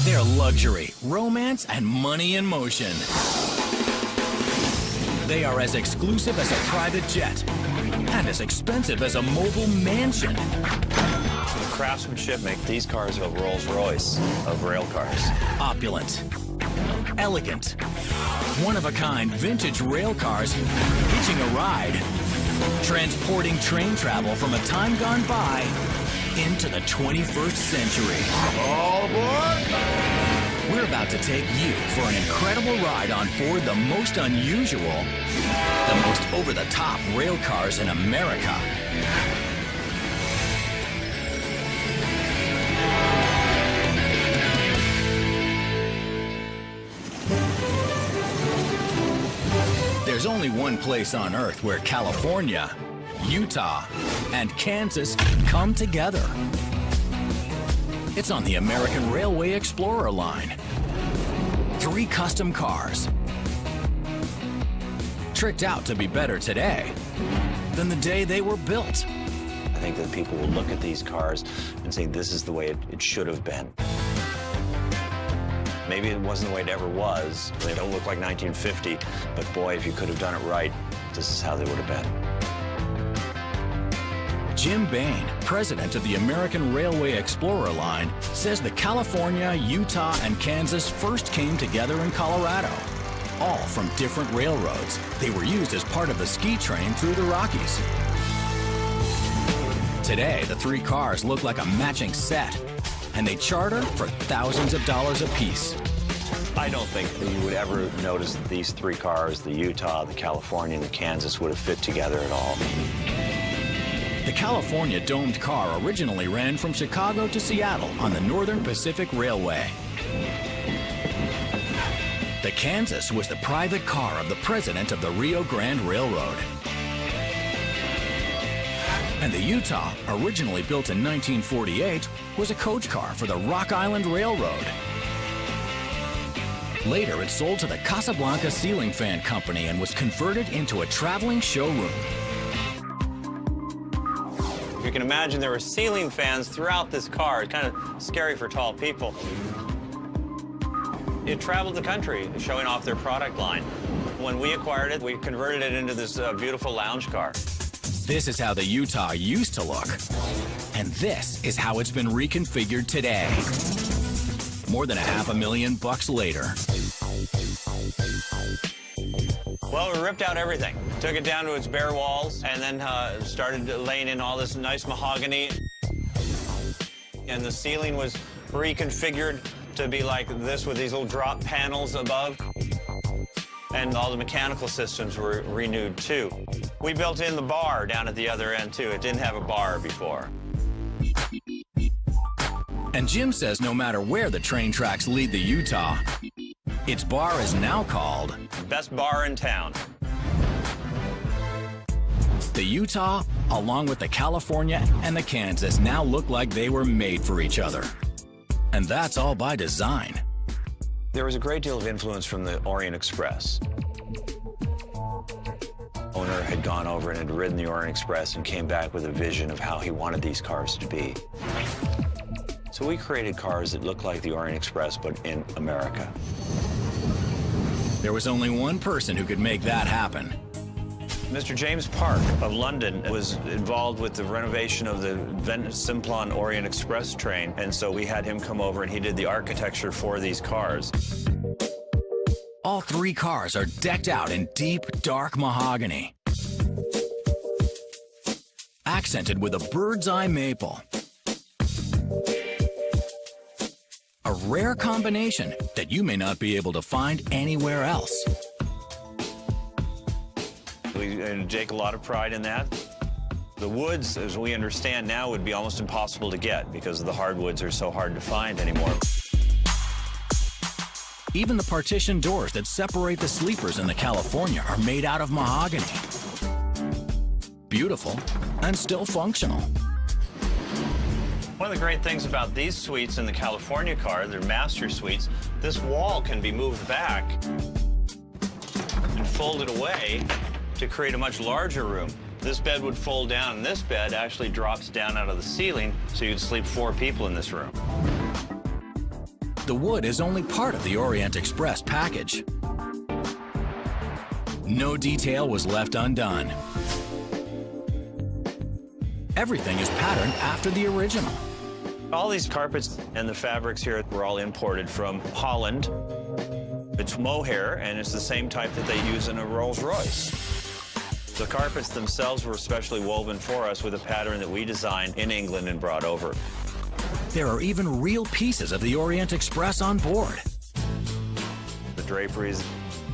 They're luxury, romance, and money in motion. They are as exclusive as a private jet and as expensive as a mobile mansion. The craftsmanship make these cars a Rolls-Royce of rail cars. Opulent, elegant, one-of-a-kind vintage rail cars hitching a ride, transporting train travel from a time gone by into the 21st century. All aboard! We're about to take you for an incredible ride on board the most unusual, the most over-the-top rail cars in America. There's only one place on Earth where California, Utah, and Kansas come together. It's on the American Railway Explorer line. 3 custom cars, tricked out to be better today than the day they were built. I think that people will look at these cars and say, this is the way it should have been. Maybe it wasn't the way it ever was. They don't look like 1950, but boy, if you could have done it right, this is how they would have been. Jim Bain, president of the American Railway Explorer line, says the California, Utah, and Kansas first came together in Colorado, all from different railroads. They were used as part of the ski train through the Rockies. Today, the 3 cars look like a matching set, and they charter for thousands of dollars apiece. I don't think that you would ever notice that these 3 cars, the Utah, the California, and the Kansas, would have fit together at all. The California domed car originally ran from Chicago to Seattle on the Northern Pacific Railway. The Kansas was the private car of the president of the Rio Grande Railroad. And the Utah, originally built in 1948, was a coach car for the Rock Island Railroad. Later, it sold to the Casablanca Ceiling Fan Company and was converted into a traveling showroom. You can imagine there were ceiling fans throughout this car. It's kind of scary for tall people. It traveled the country showing off their product line. When we acquired it, we converted it into this beautiful lounge car. This is how the Utah used to look. And this is how it's been reconfigured today. More than $500,000 later. Well, we ripped out everything. Took it down to its bare walls and then started laying in all this nice mahogany. And the ceiling was reconfigured to be like this with these little drop panels above. And all the mechanical systems were renewed, too. We built in the bar down at the other end, too. It didn't have a bar before. And Jim says no matter where the train tracks lead the Utah, its bar is now called Best bar in town. The Utah, along with the California and the Kansas, now look like they were made for each other. And that's all by design. There was a great deal of influence from the Orient Express. Owner had gone over and had ridden the Orient Express and came back with a vision of how he wanted these cars to be. So we created cars that looked like the Orient Express, but in America. There was only one person who could make that happen. Mr. James Park of London was involved with the renovation of the Venice-Simplon Orient Express train, and so we had him come over and he did the architecture for these cars. All 3 cars are decked out in deep, dark mahogany, accented with a bird's eye maple. A rare combination that you may not be able to find anywhere else. We take a lot of pride in that. The woods, as we understand now, would be almost impossible to get because the hardwoods are so hard to find anymore. Even the partition doors that separate the sleepers in the California are made out of mahogany. Beautiful and still functional. One of the great things about these suites in the California car, they're master suites, this wall can be moved back and folded away to create a much larger room. This bed would fold down, and this bed actually drops down out of the ceiling, so you'd sleep 4 people in this room. the wood is only part of the Orient Express package. No detail was left undone. Everything is patterned after the original. All these carpets and the fabrics here were all imported from Holland. It's mohair, and it's the same type that they use in a Rolls-Royce. The carpets themselves were specially woven for us with a pattern that we designed in England and brought over. There are even real pieces of the Orient Express on board. The draperies,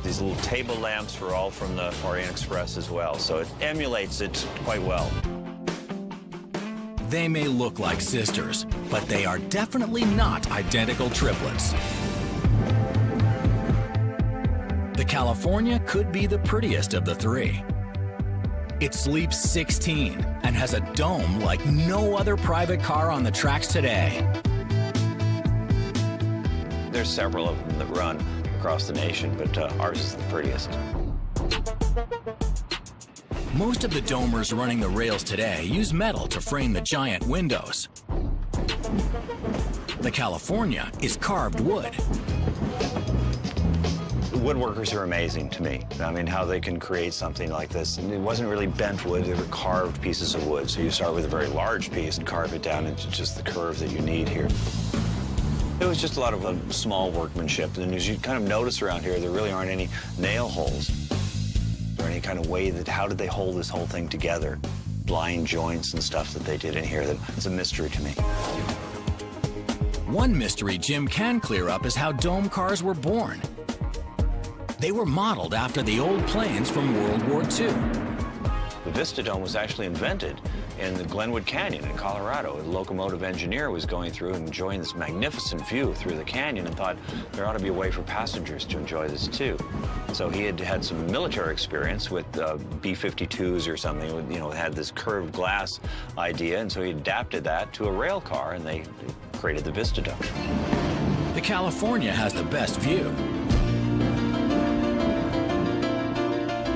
these little table lamps were all from the Orient Express as well, so it emulates it quite well. They may look like sisters, but they are definitely not identical triplets. The California could be the prettiest of the three. It sleeps 16 and has a dome like no other private car on the tracks today. There's several of them that run across the nation, but ours is the prettiest. Most of the domers running the rails today use metal to frame the giant windows. The California is carved wood. Woodworkers are amazing to me. I mean, how they can create something like this. And it wasn't really bent wood, they were carved pieces of wood. So you start with a very large piece and carve it down into just the curve that you need here. It was just a lot of small workmanship. And as you kind of notice around here, there really aren't any nail holes or any kind of way that, how did they hold this whole thing together? Blind joints and stuff that they did in here, that's a mystery to me. One mystery Jim can clear up is how dome cars were born. They were modeled after the old planes from World War II. The Vista Dome was actually invented in the Glenwood Canyon in Colorado. A locomotive engineer was going through and enjoying this magnificent view through the canyon and thought there ought to be a way for passengers to enjoy this too. So he had had some military experience with B-52s or something, you know, had this curved glass idea, and so he adapted that to a rail car, and they created the Vista Dome. The California has the best view.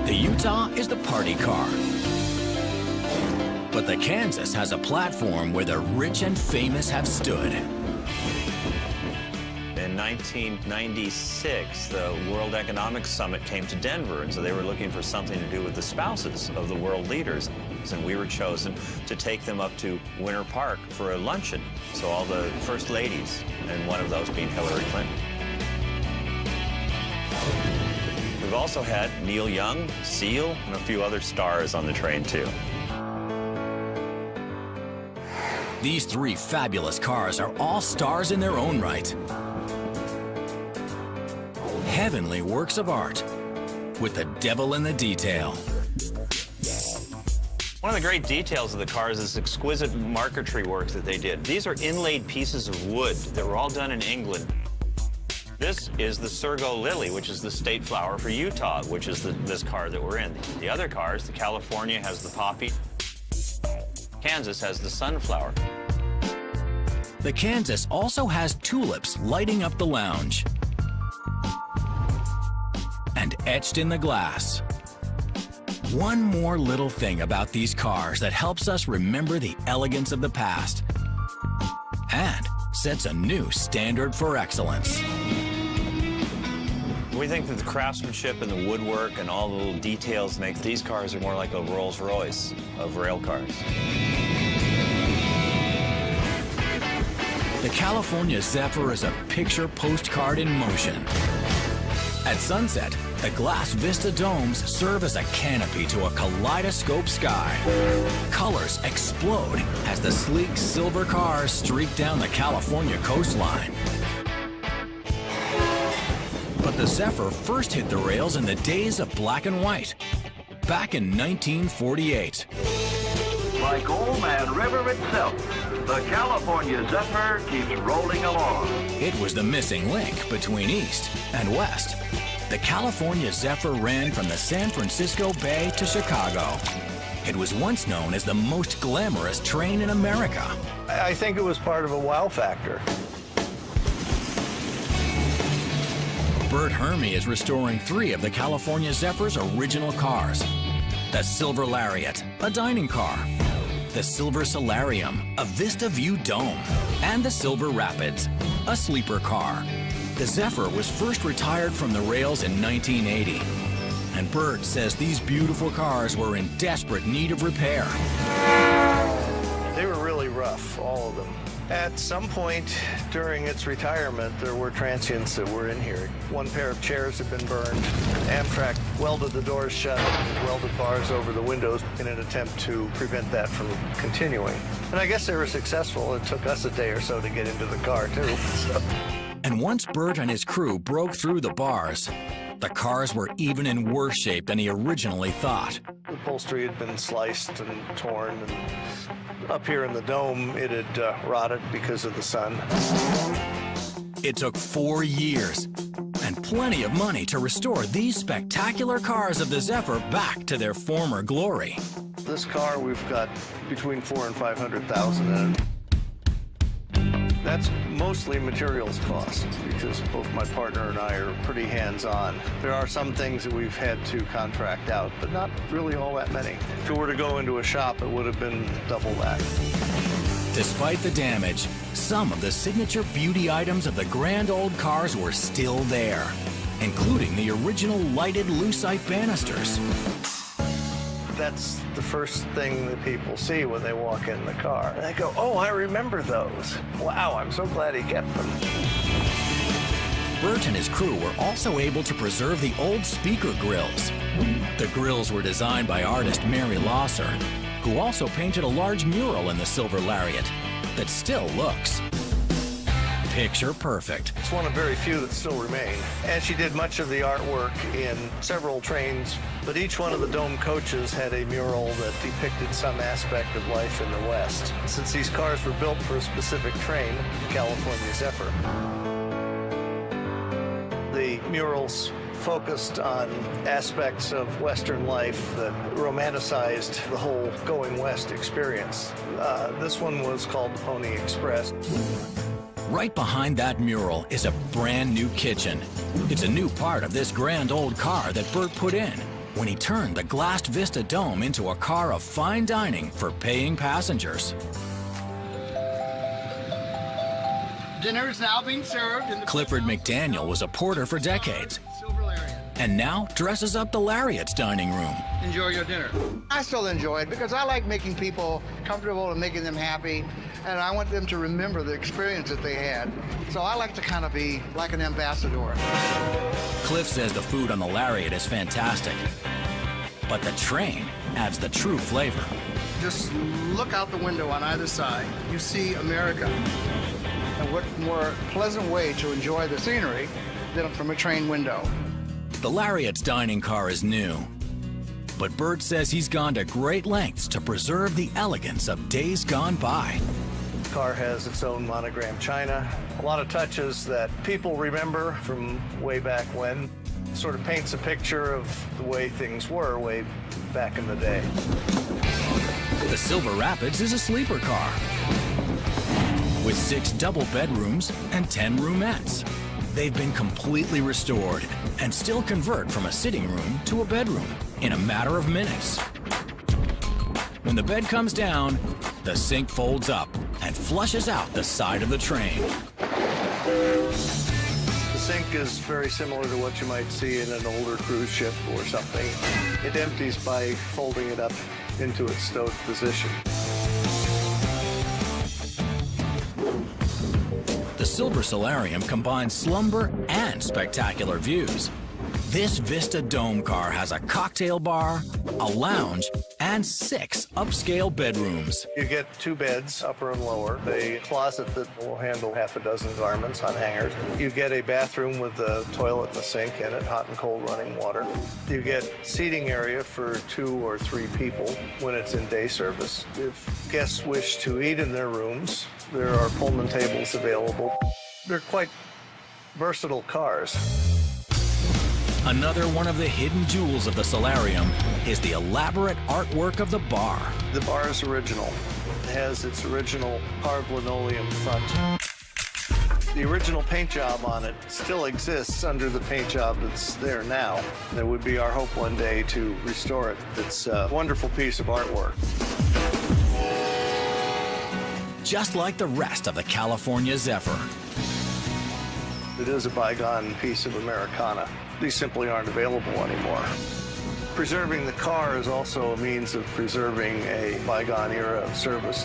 The Utah is the party car. But the Kansas has a platform where the rich and famous have stood. In 1996, the World Economic Summit came to Denver, and so they were looking for something to do with the spouses of the world leaders. And we were chosen to take them up to Winter Park for a luncheon. So all the first ladies, and one of those being Hillary Clinton. We've also had Neil Young, Seal, and a few other stars on the train, too. These three fabulous cars are all stars in their own right. Heavenly works of art, with the devil in the detail. One of the great details of the cars is exquisite marquetry work that they did. These are inlaid pieces of wood that were all done in England. This is the Surgo lily, which is the state flower for Utah, which is this car that we're in. The other cars, the California has the poppy, Kansas has the sunflower. The Kansas also has tulips lighting up the lounge. And etched in the glass. One more little thing about these cars that helps us remember the elegance of the past and sets a new standard for excellence. We think that the craftsmanship and the woodwork and all the little details make these cars are more like a Rolls-Royce of rail cars. The California Zephyr is a picture postcard in motion. At sunset, the glass Vista domes serve as a canopy to a kaleidoscope sky. Colors explode as the sleek silver cars streak down the California coastline. But the Zephyr first hit the rails in the days of black and white, back in 1948. Like Old Man River itself, the California Zephyr keeps rolling along. It was the missing link between East and West. The California Zephyr ran from the San Francisco Bay to Chicago. It was once known as the most glamorous train in America. I think it was part of a wow factor. Bert Hermie is restoring 3 of the California Zephyr's original cars. The Silver Lariat, a dining car. The Silver Solarium, a Vista View dome. And the Silver Rapids, a sleeper car. The Zephyr was first retired from the rails in 1980. And Bert says these beautiful cars were in desperate need of repair. They were really rough, all of them. At some point during its retirement, there were transients that were in here. One pair of chairs had been burned. Amtrak welded the doors shut, welded bars over the windows in an attempt to prevent that from continuing. And I guess they were successful. It took us a day or so to get into the car, too. And once Bert and his crew broke through the bars, the cars were even in worse shape than he originally thought. The upholstery had been sliced and torn, and up here in the dome, it had rotted because of the sun. It took 4 years and plenty of money to restore these spectacular cars of the Zephyr back to their former glory. This car, we've got between $400,000 and $500,000 in it. That's mostly materials cost, because both my partner and I are pretty hands-on. There are some things that we've had to contract out, but not really all that many. If it were to go into a shop, it would have been double that. Despite the damage, some of the signature beauty items of the grand old cars were still there, including the original lighted lucite banisters. That's the first thing that people see when they walk in the car. And they go, oh, I remember those. Wow, I'm so glad he kept them. Bert and his crew were also able to preserve the old speaker grills. The grills were designed by artist Mary Losser, who also painted a large mural in the Silver Lariat that still looks picture perfect. It's one of very few that still remain. And she did much of the artwork in several trains, but each one of the dome coaches had a mural that depicted some aspect of life in the West. Since these cars were built for a specific train, the California Zephyr, the murals focused on aspects of Western life that romanticized the whole going West experience. This one was called Pony Express. Right behind that mural is a brand new kitchen. It's a new part of this grand old car that Bert put in when he turned the glassed Vista Dome into a car of fine dining for paying passengers. Dinner is now being served in the Clifford McDaniel was a porter for decades Silver Lariat. and now dresses up the Lariat's dining room. Enjoy your dinner. I still enjoy it because I like making people comfortable and making them happy, and I want them to remember the experience that they had. So I like to kind of be like an ambassador. Cliff says the food on the Lariat is fantastic, but the train adds the true flavor. Just look out the window on either side. You see America. And what more pleasant way to enjoy the scenery than from a train window. The Lariat's dining car is new, but Bert says he's gone to great lengths to preserve the elegance of days gone by. The car has its own monogram china, a lot of touches that people remember from way back when. It sort of paints a picture of the way things were way back in the day. The Silver Rapids is a sleeper car with 6 double bedrooms and 10 roomettes. They've been completely restored and still convert from a sitting room to a bedroom in a matter of minutes. When the bed comes down, the sink folds up and flushes out the side of the train. The sink is very similar to what you might see in an older cruise ship or something. It empties by folding it up into its stowed position. The Silver Solarium combines slumber and spectacular views. This Vista Dome car has a cocktail bar, a lounge, and 6 upscale bedrooms. You get 2 beds, upper and lower, a closet that will handle half a dozen garments on hangers. You get a bathroom with a toilet and a sink in it, hot and cold running water. You get seating area for 2 or 3 people when it's in day service. If guests wish to eat in their rooms, there are Pullman tables available. They're quite versatile cars. Another one of the hidden jewels of the Solarium is the elaborate artwork of the bar. The bar is original. It has its original carved linoleum front. The original paint job on it still exists under the paint job that's there now. It would be our hope one day to restore it. It's a wonderful piece of artwork. Just like the rest of the California Zephyr, It is a bygone piece of Americana. These simply aren't available anymore. Preserving the car is also a means of preserving a bygone era of service.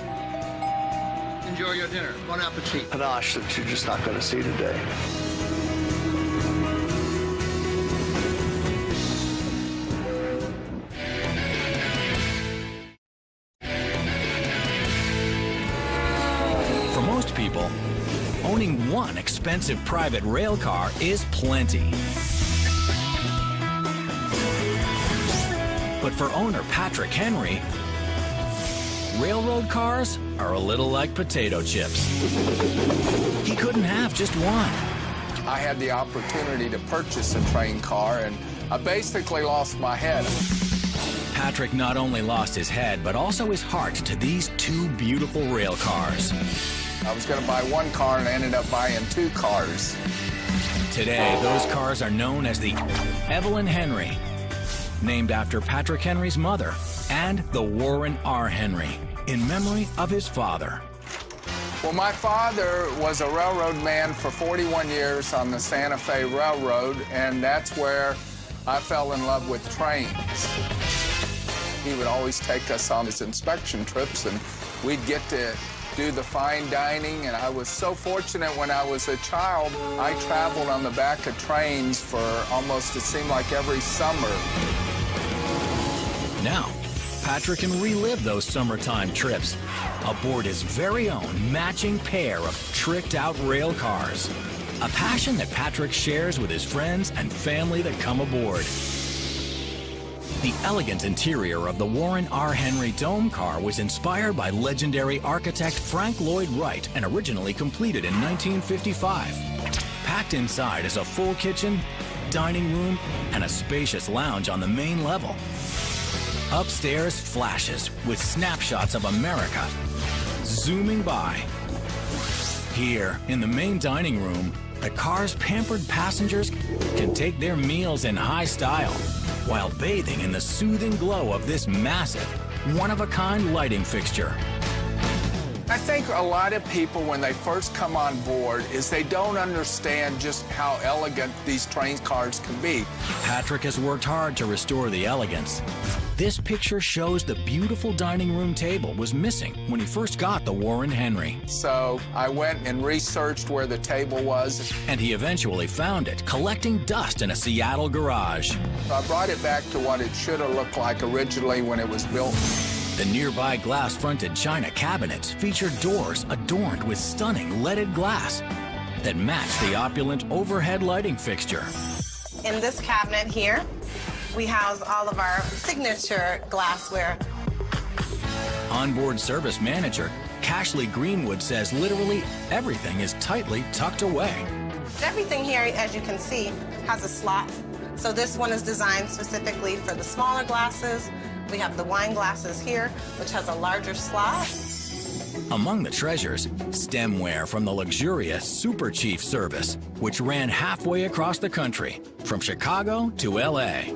Enjoy your dinner. Bon appetit. Panache that you're just not going to see today. For most people, owning one expensive private rail car is plenty. But for owner Patrick Henry, railroad cars are a little like potato chips. He couldn't have just one. I had the opportunity to purchase a train car, and I basically lost my head. Patrick not only lost his head, but also his heart to these two beautiful rail cars. I was going to buy one car and I ended up buying two cars. Today, those cars are known as the Evelyn Henry, named after Patrick Henry's mother, and the Warren R. Henry, in memory of his father. Well, my father was a railroad man for 41 years on the Santa Fe Railroad, and that's where I fell in love with trains. He would always take us on his inspection trips, and we'd get to do the fine dining, and I was so fortunate when I was a child, I traveled on the back of trains for almost, it seemed like every summer. Now, Patrick can relive those summertime trips aboard his very own matching pair of tricked-out rail cars. A passion that Patrick shares with his friends and family that come aboard. The elegant interior of the Warren R. Henry Dome car was inspired by legendary architect Frank Lloyd Wright and originally completed in 1955. Packed inside is a full kitchen, dining room, and a spacious lounge on the main level. Upstairs flashes with snapshots of America zooming by. Here, in the main dining room, the car's pampered passengers can take their meals in high style while bathing in the soothing glow of this massive, one-of-a-kind lighting fixture. I think a lot of people, when they first come on board, is they don't understand just how elegant these train cars can be. Patrick has worked hard to restore the elegance. This picture shows the beautiful dining room table was missing when he first got the Warren Henry. So I went and researched where the table was. And he eventually found it, collecting dust in a Seattle garage. I brought it back to what it should have looked like originally when it was built. The nearby glass-fronted china cabinets feature doors adorned with stunning leaded glass that match the opulent overhead lighting fixture. In this cabinet here, we house all of our signature glassware. Onboard service manager Cashley Greenwood says literally everything is tightly tucked away. Everything here, as you can see, has a slot. So this one is designed specifically for the smaller glasses. We have the wine glasses here, which has a larger slot. Among the treasures, stemware from the luxurious Super Chief service, which ran halfway across the country, from Chicago to L.A.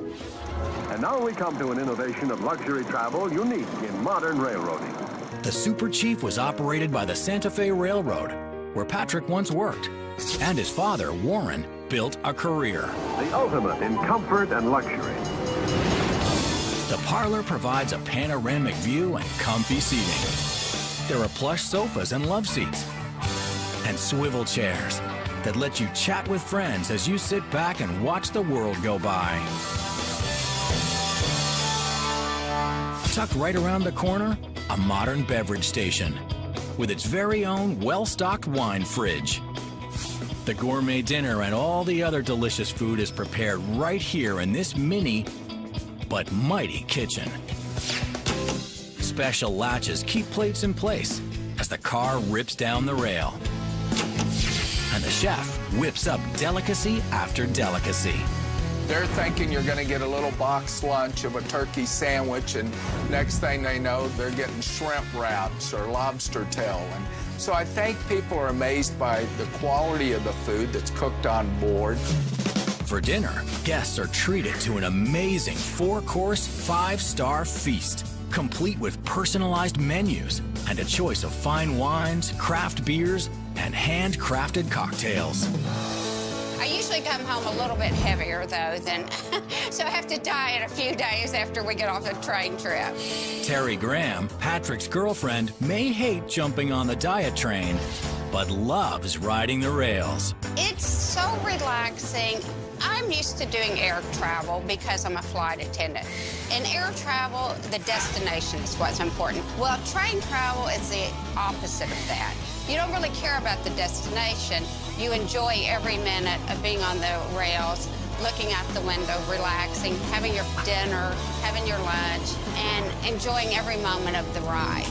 And now we come to an innovation of luxury travel unique in modern railroading. The Super Chief was operated by the Santa Fe Railroad, where Patrick once worked, and his father, Warren, built a career. The ultimate in comfort and luxury. The parlor provides a panoramic view and comfy seating. There are plush sofas and love seats, and swivel chairs that let you chat with friends as you sit back and watch the world go by. Tucked right around the corner, a modern beverage station with its very own well-stocked wine fridge. The gourmet dinner and all the other delicious food is prepared right here in this mini but mighty kitchen. Special latches keep plates in place as the car rips down the rail. And the chef whips up delicacy after delicacy. They're thinking you're going to get a little box lunch of a turkey sandwich, and next thing they know, they're getting shrimp wraps or lobster tail. And so I think people are amazed by the quality of the food that's cooked on board. For dinner, guests are treated to an amazing 4-course, 5-star feast, complete with personalized menus and a choice of fine wines, craft beers, and handcrafted cocktails. I usually come home a little bit heavier, though, than so I have to diet a few days after we get off the train trip. Terry Graham, Patrick's girlfriend, may hate jumping on the diet train, but loves riding the rails. It's so relaxing. I'm used to doing air travel because I'm a flight attendant. In air travel, the destination is what's important. Well, train travel is the opposite of that. You don't really care about the destination. You enjoy every minute of being on the rails, looking out the window, relaxing, having your dinner, having your lunch, and enjoying every moment of the ride.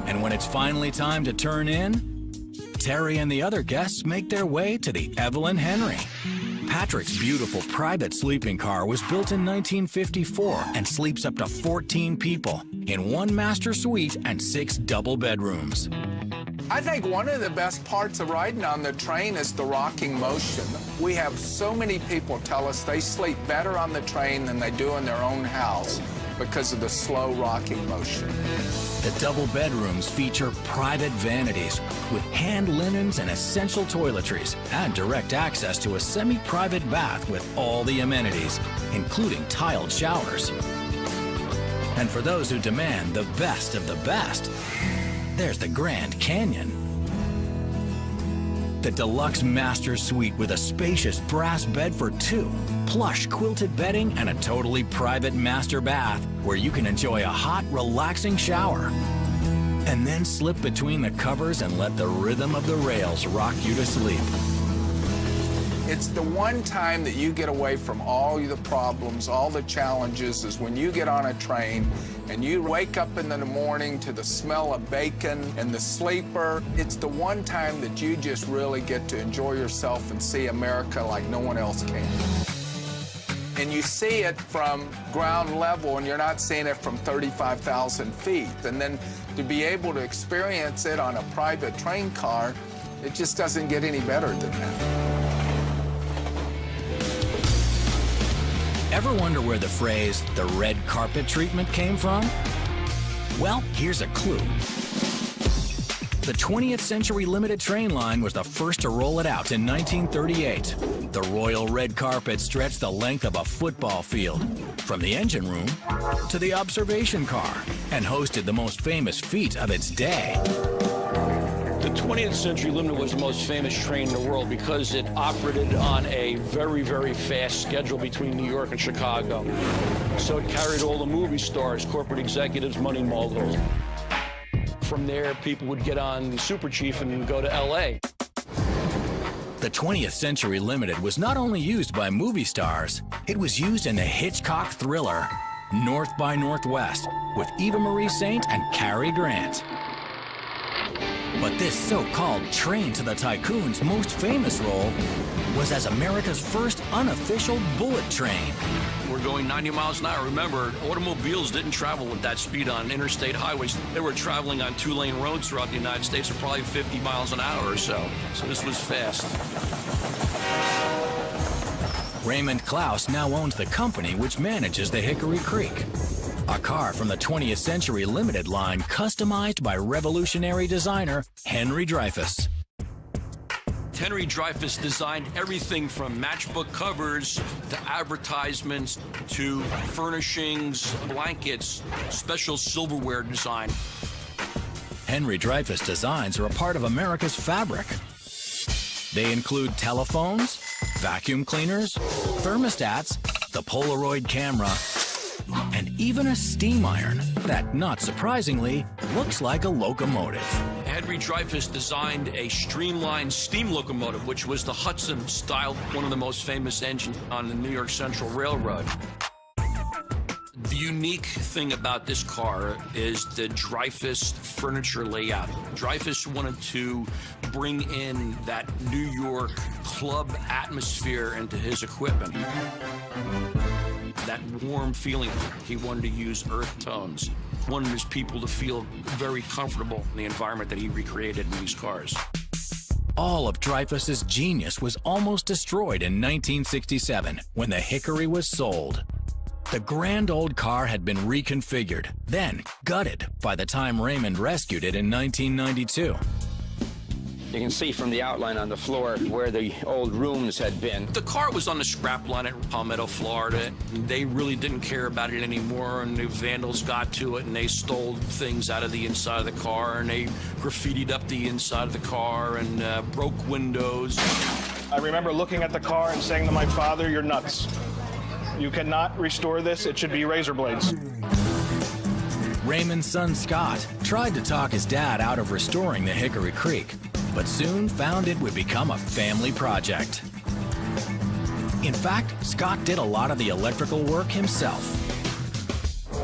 And when it's finally time to turn in, Terry and the other guests make their way to the Evelyn Henry. Patrick's beautiful private sleeping car was built in 1954 and sleeps up to 14 people in one master suite and 6 double bedrooms. I think one of the best parts of riding on the train is the rocking motion. We have so many people tell us they sleep better on the train than they do in their own house because of the slow rocking motion. The double bedrooms feature private vanities with hand linens and essential toiletries and direct access to a semi-private bath with all the amenities, including tiled showers. And for those who demand the best of the best, there's the Grand Canyon. The deluxe master suite with a spacious brass bed for 2, plush quilted bedding, and a totally private master bath where you can enjoy a hot, relaxing shower. And then slip between the covers and let the rhythm of the rails rock you to sleep. It's the one time that you get away from all the problems, all the challenges, is when you get on a train and you wake up in the morning to the smell of bacon and the sleeper. It's the one time that you just really get to enjoy yourself and see America like no one else can. And you see it from ground level, and you're not seeing it from 35,000 feet. And then to be able to experience it on a private train car, it just doesn't get any better than that. Ever wonder where the phrase, the red carpet treatment, came from? Well, here's a clue. The 20th Century Limited train line was the first to roll it out in 1938. The royal red carpet stretched the length of a football field, from the engine room to the observation car, and hosted the most famous feat of its day. The 20th Century Limited was the most famous train in the world because it operated on a very, very fast schedule between New York and Chicago. So it carried all the movie stars, corporate executives, money moguls. From there, people would get on the Super Chief and go to L.A. The 20th Century Limited was not only used by movie stars, it was used in the Hitchcock thriller North by Northwest with Eva Marie Saint and Cary Grant. But this so-called Train to the Tycoon's most famous role was as America's first unofficial bullet train. We're going 90 miles an hour. Remember, automobiles didn't travel with that speed on interstate highways. They were traveling on 2-lane roads throughout the United States at probably 50 miles an hour or so. So this was fast. Raymond Klaus now owns the company which manages the Hickory Creek. A car from the 20th Century Limited line customized by revolutionary designer Henry Dreyfuss. Henry Dreyfuss designed everything from matchbook covers to advertisements to furnishings, blankets, special silverware design. Henry Dreyfuss designs are a part of America's fabric. They include telephones, vacuum cleaners, thermostats, the Polaroid camera, and even a steam iron that, not surprisingly, looks like a locomotive. Henry Dreyfuss designed a streamlined steam locomotive, which was the Hudson style, one of the most famous engines on the New York Central Railroad. The unique thing about this car is the Dreyfuss furniture layout. Dreyfuss wanted to bring in that New York club atmosphere into his equipment. That warm feeling. He wanted to use earth tones. Wanted his people to feel very comfortable in the environment that he recreated in these cars. All of Dreyfuss's genius was almost destroyed in 1967 when the Hickory was sold. The grand old car had been reconfigured, then gutted by the time Raymond rescued it in 1992. You can see from the outline on the floor where the old rooms had been. The car was on the scrap line at Palmetto, Florida. They really didn't care about it anymore, and the vandals got to it, and they stole things out of the inside of the car, and they graffitied up the inside of the car and broke windows. I remember looking at the car and saying to my father, "You're nuts. You cannot restore this. It should be razor blades." Raymond's son Scott tried to talk his dad out of restoring the Hickory Creek, but soon found it would become a family project. In fact, Scott did a lot of the electrical work himself.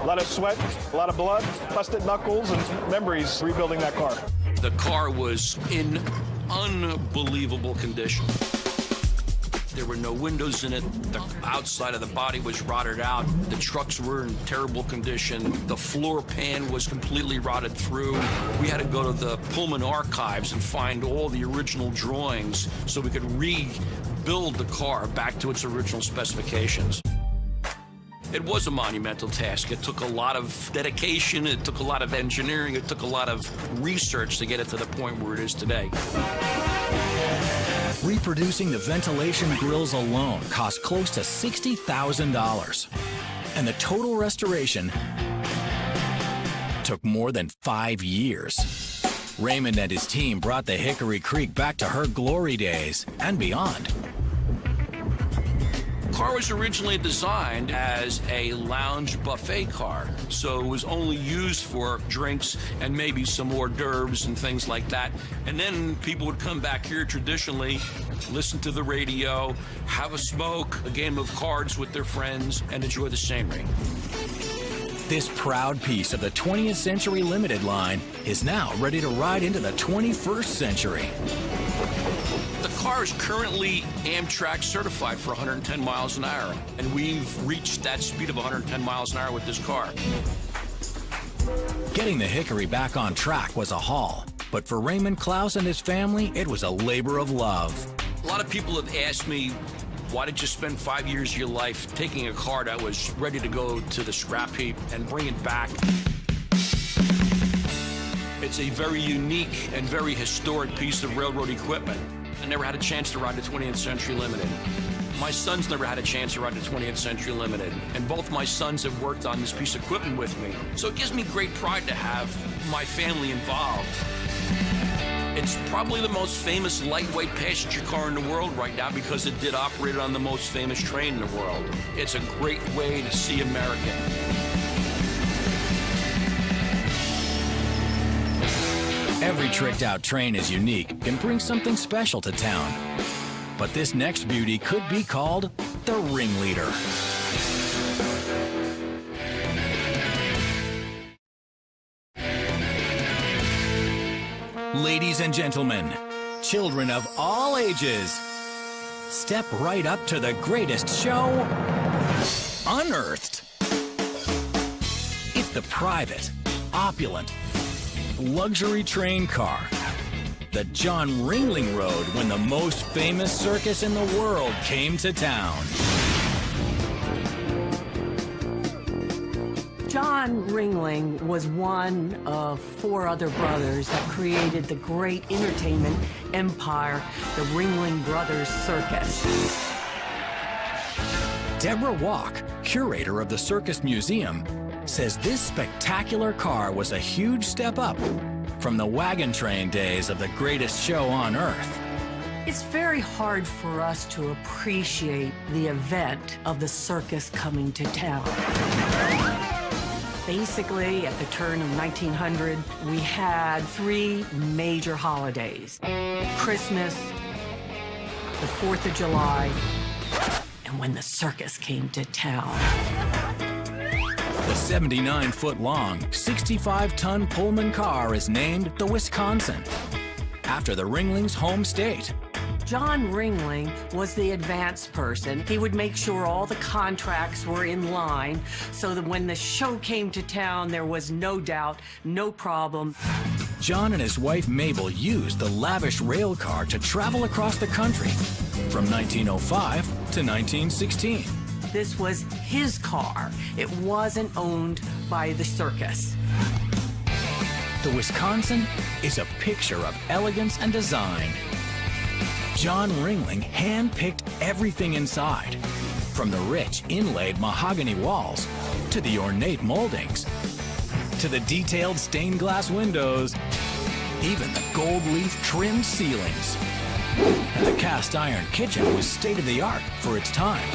A lot of sweat, a lot of blood, busted knuckles, and memories rebuilding that car. The car was in unbelievable condition. There were no windows in it. The outside of the body was rotted out. The trucks were in terrible condition. The floor pan was completely rotted through. We had to go to the Pullman archives and find all the original drawings so we could rebuild the car back to its original specifications. It was a monumental task. It took a lot of dedication. It took a lot of engineering. It took a lot of research to get it to the point where it is today. Reproducing the ventilation grills alone cost close to $60,000. And the total restoration took more than 5 years. Raymond and his team brought the Hickory Creek back to her glory days and beyond. The car was originally designed as a lounge buffet car, so it was only used for drinks and maybe some hors d'oeuvres and things like that. And then people would come back here traditionally, listen to the radio, have a smoke, a game of cards with their friends, and enjoy the scenery. This proud piece of the 20th Century Limited line is now ready to ride into the 21st century. The car is currently Amtrak certified for 110 miles an hour, and we've reached that speed of 110 miles an hour with this car. Getting the Hickory back on track was a haul, but for Raymond Klaus and his family, it was a labor of love. A lot of people have asked me, why did you spend 5 years of your life taking a car that was ready to go to the scrap heap and bring it back? It's a very unique and very historic piece of railroad equipment. I never had a chance to ride the 20th Century Limited. My sons never had a chance to ride the 20th Century Limited, and both my sons have worked on this piece of equipment with me. So it gives me great pride to have my family involved. It's probably the most famous lightweight passenger car in the world right now because it did operate on the most famous train in the world. It's a great way to see America. Every tricked-out train is unique and brings something special to town. But this next beauty could be called the Ringleader. Ladies and gentlemen, children of all ages, step right up to the greatest show unearthed. It's the private, opulent, luxury train car that John Ringling rode when the most famous circus in the world came to town. John Ringling was one of 4 other brothers that created the great entertainment empire, the Ringling Brothers Circus. Deborah Walk, curator of the Circus Museum, says this spectacular car was a huge step up from the wagon train days of the greatest show on earth. It's very hard for us to appreciate the event of the circus coming to town. Basically, at the turn of 1900, we had 3 major holidays: Christmas, the 4th of July, and when the circus came to town. The 79-foot-long, 65-ton Pullman car is named the Wisconsin, after the Ringlings' home state. John Ringling was the advance person. He would make sure all the contracts were in line so that when the show came to town, there was no doubt, no problem. John and his wife Mabel used the lavish rail car to travel across the country from 1905 to 1916. This was his car. It wasn't owned by the circus. The Wisconsin is a picture of elegance and design. John Ringling hand-picked everything inside, from the rich inlaid mahogany walls to the ornate moldings, to the detailed stained glass windows, even the gold leaf trimmed ceilings. And the cast iron kitchen was state-of-the-art for its time.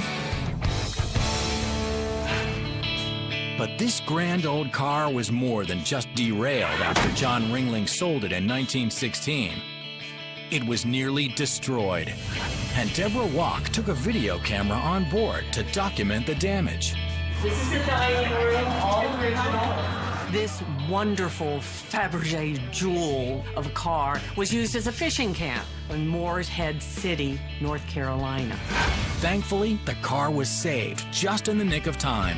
But this grand old car was more than just derailed after John Ringling sold it in 1916. It was nearly destroyed, and Deborah Walk took a video camera on board to document the damage. This is the dining room, all original. This wonderful Fabergé jewel of a car was used as a fishing camp in Moores Head City, North Carolina. Thankfully, the car was saved just in the nick of time.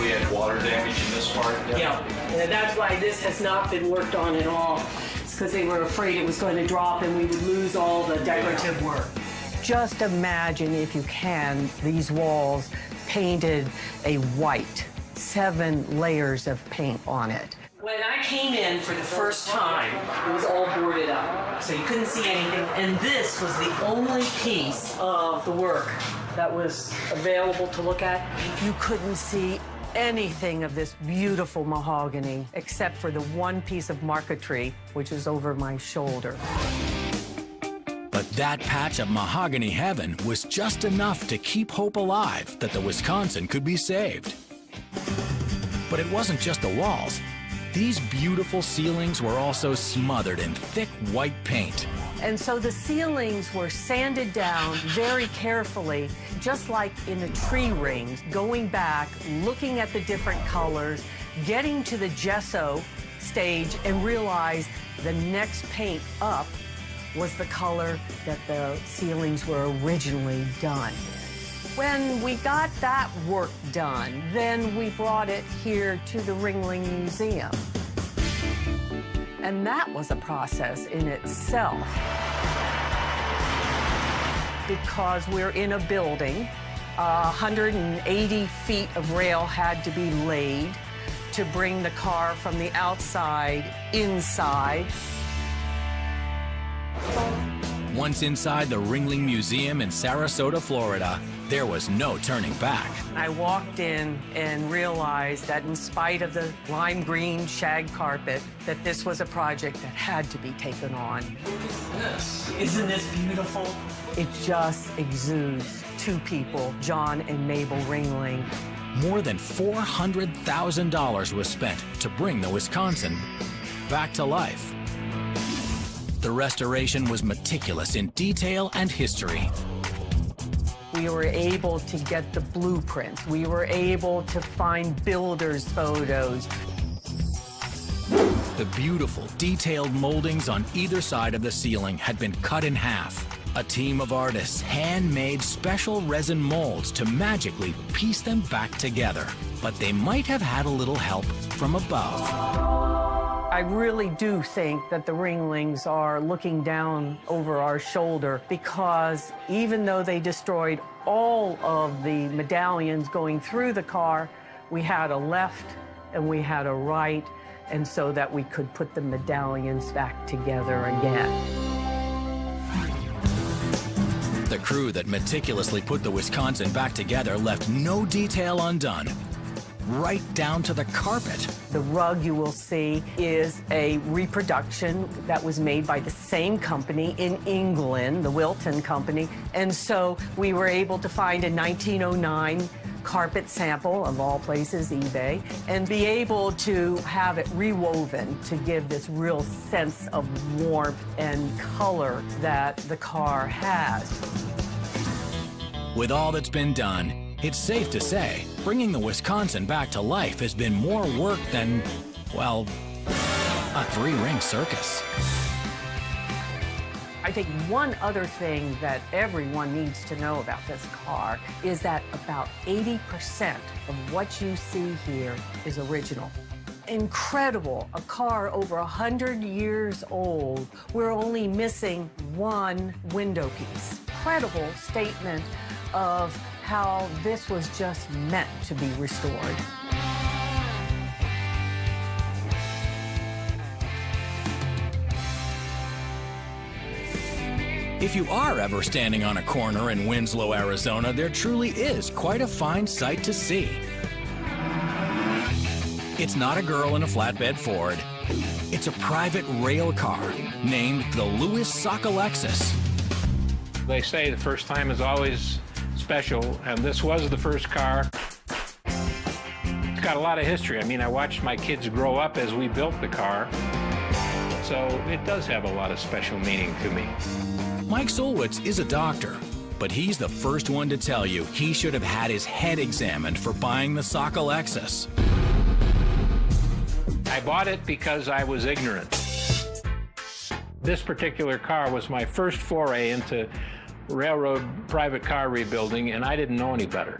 We had water damage in this part? Yeah, and that's why this has not been worked on at all. It's because they were afraid it was going to drop and we would lose all the decorative work. Just imagine, if you can, these walls painted a white, 7 layers of paint on it. When I came in for the first time, it was all boarded up, so you couldn't see anything. And this was the only piece of the work that was available to look at. You couldn't see anything of this beautiful mahogany except for the one piece of marquetry, which is over my shoulder. But that patch of mahogany heaven was just enough to keep hope alive that the Wisconsin could be saved. But it wasn't just the walls. These beautiful ceilings were also smothered in thick white paint. And so the ceilings were sanded down very carefully, just like in the tree rings, going back, looking at the different colors, getting to the gesso stage and realize the next paint up was the color that the ceilings were originally done. When we got that work done, then we brought it here to the Ringling Museum. And that was a process in itself, because we're in a building. 180 feet of rail had to be laid to bring the car from the outside inside. Once inside the Ringling Museum in Sarasota, Florida, there was no turning back. I walked in and realized that in spite of the lime green shag carpet, that this was a project that had to be taken on. Isn't this beautiful? It just exudes 2 people, John and Mabel Ringling. More than $400,000 was spent to bring the Wisconsin back to life. The restoration was meticulous in detail and history. We were able to get the blueprints. We were able to find builders' photos. The beautiful, detailed moldings on either side of the ceiling had been cut in half. A team of artists hand-made special resin molds to magically piece them back together. But they might have had a little help from above. I really do think that the Ringlings are looking down over our shoulder, because even though they destroyed all of the medallions going through the car, we had a left and we had a right, and so that we could put the medallions back together again. The crew that meticulously put the Wisconsin back together left no detail undone, right down to the carpet. The rug you will see is a reproduction that was made by the same company in England, the Wilton Company. And so we were able to find a 1909 carpet sample, of all places, eBay, and be able to have it rewoven to give this real sense of warmth and color that the car has. With all that's been done, it's safe to say, bringing the Wisconsin back to life has been more work than, well, a 3-ring circus. I think one other thing that everyone needs to know about this car is that about 80% of what you see here is original. Incredible, a car over 100 years old. We're only missing one window piece. Incredible statement of how this was just meant to be restored. If you are ever standing on a corner in Winslow, Arizona, there truly is quite a fine sight to see. It's not a girl in a flatbed Ford. It's a private rail car named the Louis Sockalexus. They say the first time is always special, and this was the first car. It's got a lot of history. I mean, I watched my kids grow up as we built the car, so it does have a lot of special meaning to me. Mike Solwitz is a doctor, but he's the first one to tell you he should have had his head examined for buying the Sockalexus. I bought it because I was ignorant. This particular car was my first foray into railroad private car rebuilding, and I didn't know any better.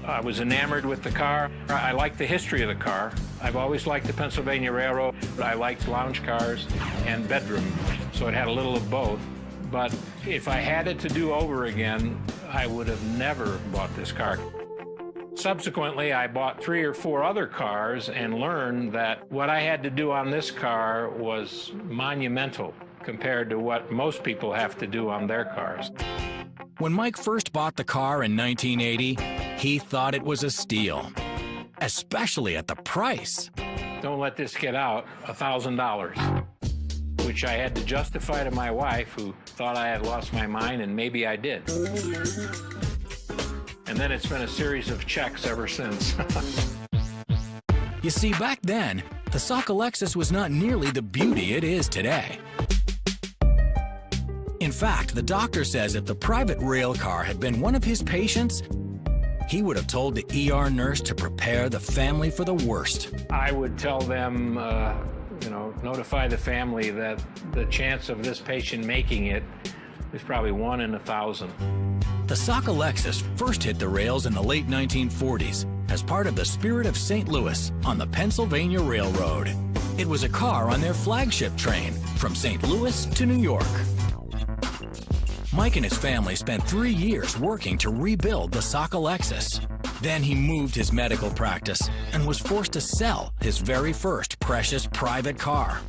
I was enamored with the car. I liked the history of the car. I've always liked the Pennsylvania Railroad. I liked lounge cars and bedroom, so it had a little of both. But if I had it to do over again, I would have never bought this car. Subsequently, I bought 3 or 4 other cars and learned that what I had to do on this car was monumental compared to what most people have to do on their cars. When Mike first bought the car in 1980, he thought it was a steal, especially at the price. Don't let this get out, $1,000, which I had to justify to my wife, who thought I had lost my mind, and maybe I did. And then it's been a series of checks ever since. You see, back then, the Sockalexus was not nearly the beauty it is today. In fact, the doctor says if the private rail car had been one of his patients, he would have told the ER nurse to prepare the family for the worst. I would tell them, notify the family that the chance of this patient making it is probably 1 in 1,000. The Sockalexus first hit the rails in the late 1940s as part of the Spirit of St. Louis on the Pennsylvania Railroad. It was a car on their flagship train from St. Louis to New York. Mike and his family spent 3 years working to rebuild the Sockalexus. Then he moved his medical practice and was forced to sell his very first precious private car.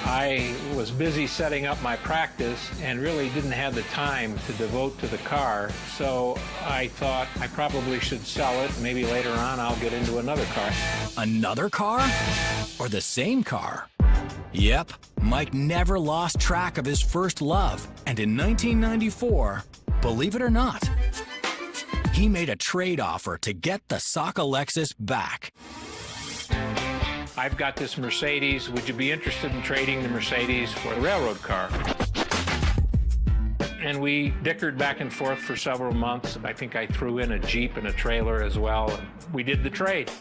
I was busy setting up my practice and really didn't have the time to devote to the car, so I thought I probably should sell it. Maybe later on I'll get into another car. Another car? Or the same car? Yep, Mike never lost track of his first love, and in 1994, believe it or not, he made a trade offer to get the Sockalexus back. I've got this Mercedes. Would you be interested in trading the Mercedes for a railroad car? And we dickered back and forth for several months. I think I threw in a Jeep and a trailer as well, and we did the trade.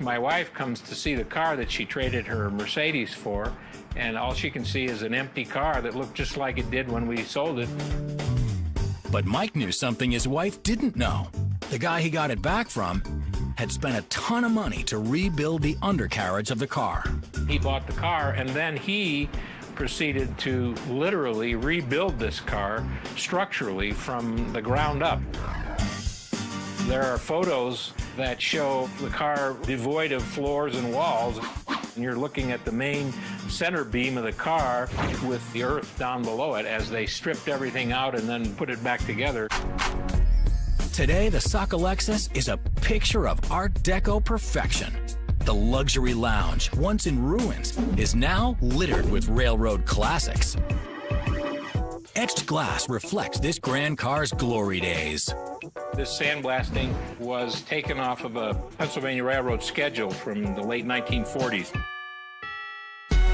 My wife comes to see the car that she traded her Mercedes for, and all she can see is an empty car that looked just like it did when we sold it. But Mike knew something his wife didn't know. The guy he got it back from had spent a ton of money to rebuild the undercarriage of the car. He bought the car, and then he proceeded to literally rebuild this car structurally from the ground up. There are photos that show the car devoid of floors and walls, and you're looking at the main center beam of the car with the earth down below it as they stripped everything out and then put it back together. Today, the Sockalexus is a picture of Art Deco perfection. The luxury lounge, once in ruins, is now littered with railroad classics. Etched glass reflects this grand car's glory days. This sandblasting was taken off of a Pennsylvania Railroad schedule from the late 1940s.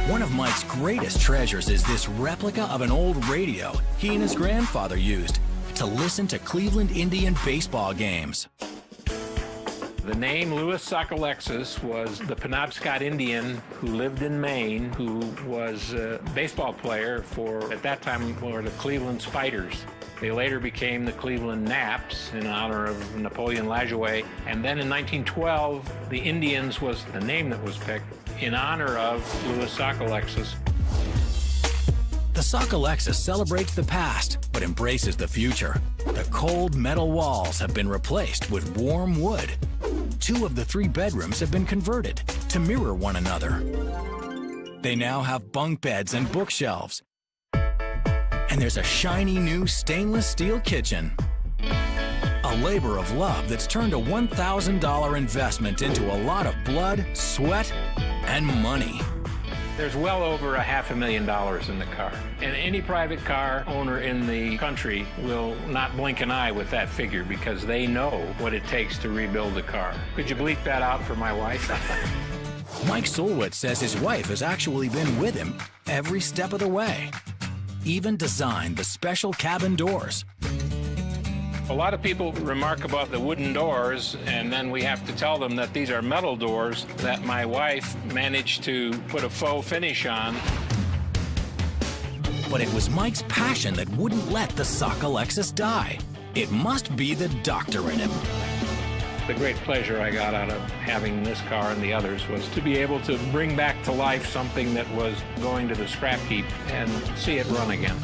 One of Mike's greatest treasures is this replica of an old radio he and his grandfather used to listen to Cleveland Indian baseball games. The name Louis Sockalexus was the Penobscot Indian who lived in Maine, who was a baseball player for, at that time, were the Cleveland Spiders. They later became the Cleveland Naps in honor of Napoleon Lajoie. And then in 1912, the Indians was the name that was picked in honor of Louis Sockalexus. The The Sauk Lexus celebrates the past, but embraces the future. The cold metal walls have been replaced with warm wood. 2 of the 3 bedrooms have been converted to mirror one another. They now have bunk beds and bookshelves. And there's a shiny new stainless steel kitchen. A labor of love that's turned a $1,000 investment into a lot of blood, sweat, and money. There's well over $500,000 in the car. And any private car owner in the country will not blink an eye with that figure because they know what it takes to rebuild a car. Could you bleep that out for my wife? Mike Sulwitz says his wife has actually been with him every step of the way. Even designed the special cabin doors. A lot of people remark about the wooden doors, and then we have to tell them that these are metal doors that my wife managed to put a faux finish on. But it was Mike's passion that wouldn't let the Sauk Lexus die. It must be the doctor in him. The great pleasure I got out of having this car and the others was to be able to bring back to life something that was going to the scrap heap and see it run again.